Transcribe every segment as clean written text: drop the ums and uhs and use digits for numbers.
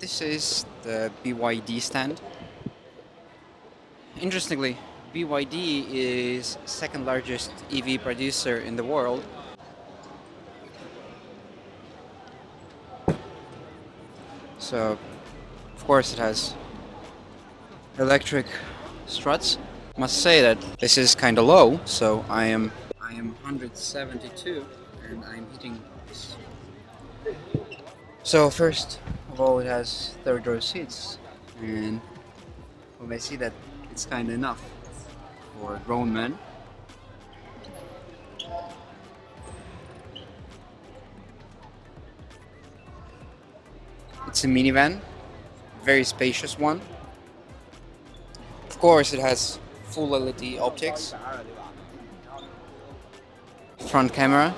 This is the BYD stand. Interestingly, BYD is second largest EV producer in the world. So, of course, it has electric struts. Must say that this is kind of low, so I am 172 and I'm hitting this. So first of all, it has third row seats, and we may see that it's kind of enough for a grown man. It's a minivan, very spacious one. Of course, it has full LED optics, front camera.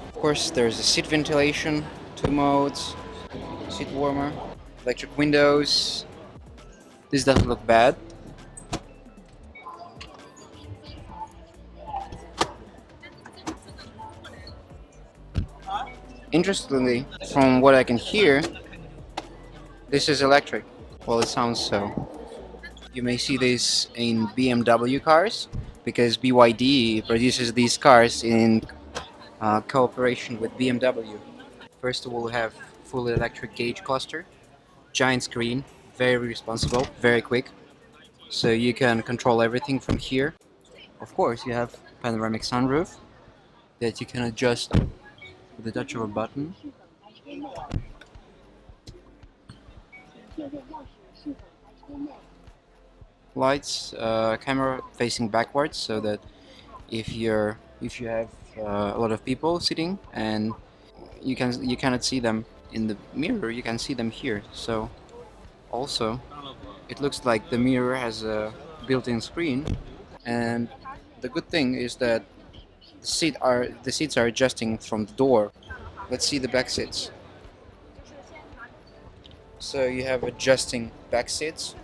Of course, there's a seat ventilation, 2 modes, seat warmer, electric windows. This doesn't look bad. Interestingly, from what I can hear, this is electric. Well, it sounds so. You may see this in BMW cars because BYD produces these cars in cooperation with BMW. First of all, we have fully electric gauge cluster, giant screen, very responsible, very quick, so you can control everything from here. Of course, you have panoramic sunroof that you can adjust with the touch of a button. Lights, camera facing backwards, so that if you have a lot of people sitting and you cannot see them in the mirror, you can see them here. So also, it looks like the mirror has a built-in screen, and the good thing is that the seats are adjusting from the door. Let's see the back seats. So you have adjusting back seats.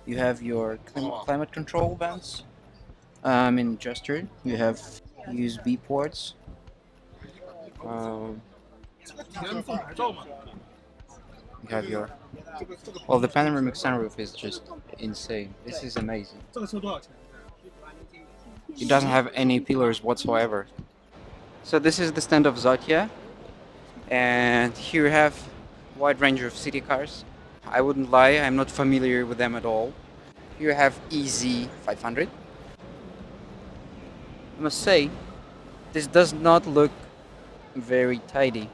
You have your climate control bands. Adjuster. You have USB ports. You have your. Well, the panoramic sunroof is just insane. This is amazing. It doesn't have any pillars whatsoever. So this is the stand of Zotya, and here we have a wide range of city cars. I wouldn't lie, I'm not familiar with them at all. Here you have EZ500. I must say, this does not look very tidy.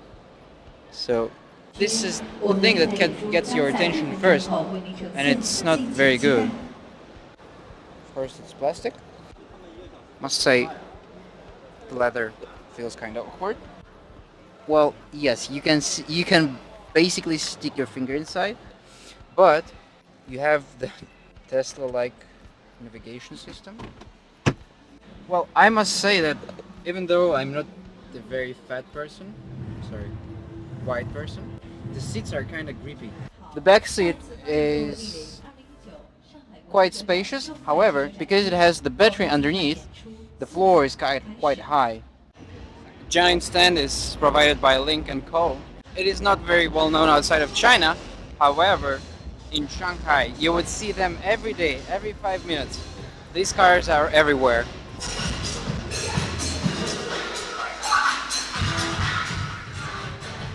So this is the thing that gets your attention first, and it's not very good. First, it's plastic. Must say, the leather feels kind of awkward. Well, yes, you can basically stick your finger inside, but you have the Tesla-like navigation system. Well, I must say that even though I'm not the very fat person, white person, the seats are kind of grippy. The back seat is quite spacious, however, because it has the battery underneath, the floor is quite high. The giant stand is provided by lynk&co. It is not very well known outside of China, however, in Shanghai you would see them every day, every 5 minutes. These cars are everywhere.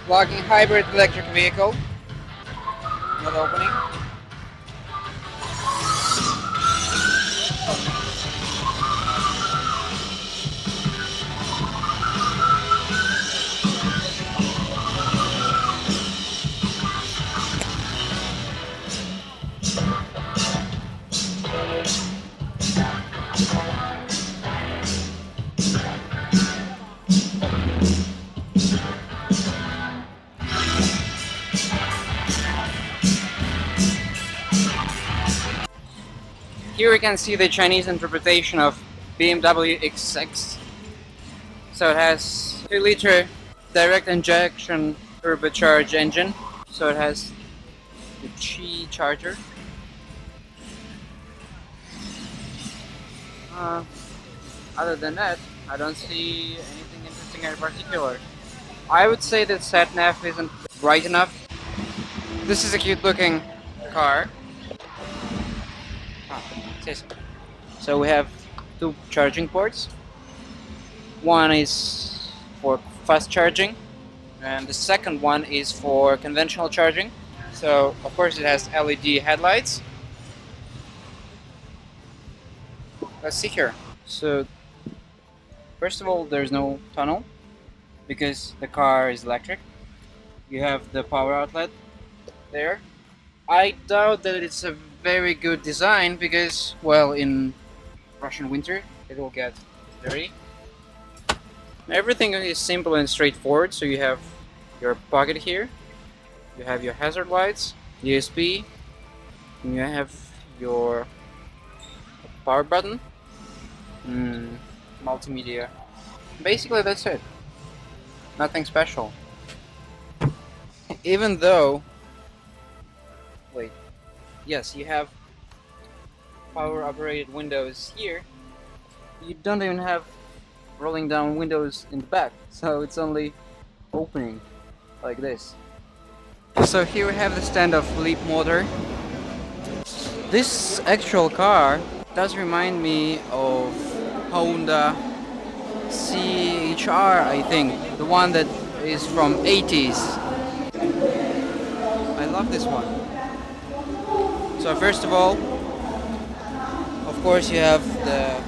Plug-in hybrid electric vehicle. Not opening. Here we can see the Chinese interpretation of BMW X6. So it has 2-liter direct injection turbocharged engine. So it has the Qi charger. Other than that, I don't see anything interesting in particular. I would say that sat-nav isn't bright enough. This is a cute looking car. Ah, so we have two charging ports. One is for fast charging, and the second one is for conventional charging. So of course it has LED headlights. Let's see here. So first of all, there's no tunnel because the car is electric. You have the power outlet there. I doubt that it's a very good design because, well, in Russian winter it will get dirty. Everything is simple and straightforward. So you have your pocket here, you have your hazard lights, USB, and you have your power button, multimedia. Basically that's it. Nothing special. Even though, wait, yes, you have power operated windows here, you don't even have rolling down windows in the back, so it's only opening like this. So here we have the stand-off leap motor. This actual car does remind me of Honda CHR, I think, the one that is from 80s. I love this one. So first of all, of course you have the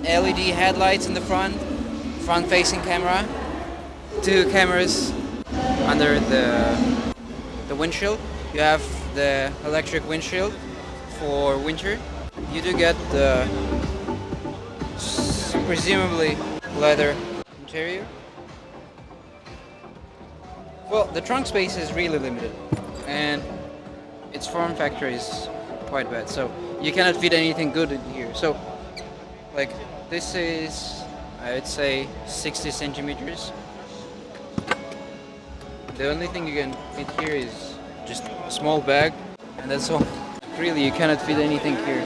LED headlights in the front-facing camera, two cameras under the windshield. You have the electric windshield for winter. You do get the presumably leather interior. Well, the trunk space is really limited, and its form factor is quite bad, so you cannot fit anything good in here. So, like, this is, I would say, 60 centimeters. The only thing you can fit here is just a small bag, and that's all. Really, you cannot fit anything here.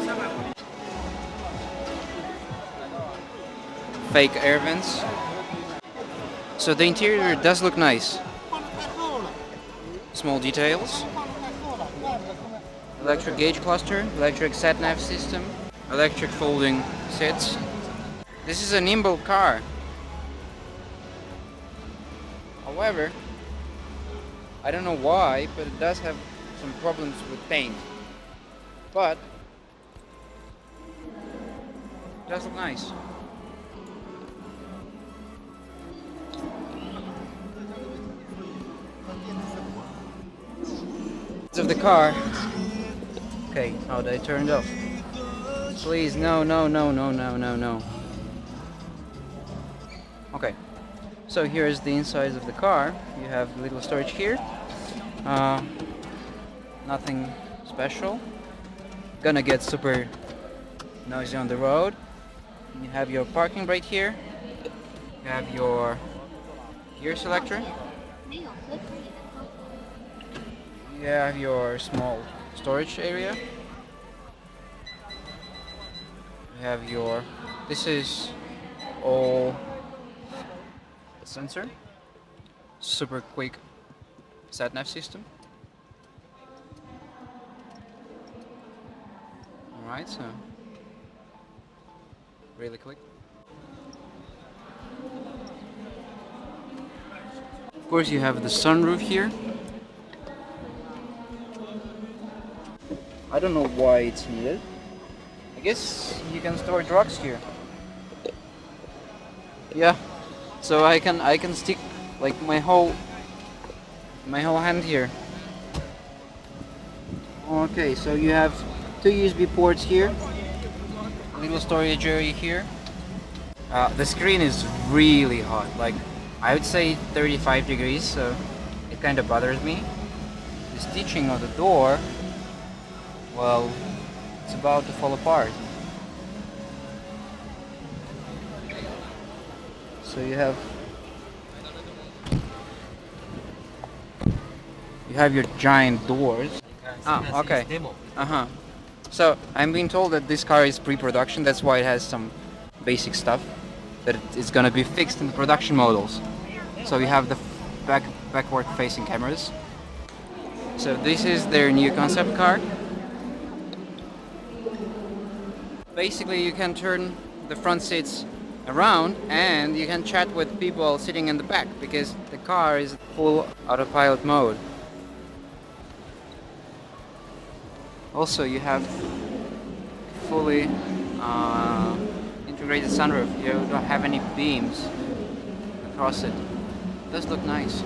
Fake air vents. So the interior does look nice. Small details. Electric gauge cluster, electric sat-nav system, electric folding seats. This is a nimble car. However, I don't know why, but it does have some problems with paint. But it does look nice. Of the car. Okay, how did I turn it off? Please, no. Okay, so here's the insides of the car. You have little storage here. Nothing special. Gonna get super noisy on the road. You have your parking brake here. You have your gear selector. You have your small storage area. You have your, this is all the sensor. Super quick sat-nav system. Alright, so really quick. Of course you have the sunroof here. I don't know why it's needed. I guess you can store drugs here. Yeah, so I can stick like my whole hand here. Okay, so you have two USB ports here, a little storage area here. The screen is really hot, like I would say 35 degrees, so it kind of bothers me. The stitching of the door, well, it's about to fall apart. So you have your giant doors. Ah, okay. So I'm being told that this car is pre-production. That's why it has some basic stuff that it's gonna be fixed in the production models. So you have the backward facing cameras. So this is their new concept car. Basically you can turn the front seats around and you can chat with people sitting in the back because the car is full autopilot mode. Also you have fully integrated sunroof. You don't have any beams across it. It does look nice.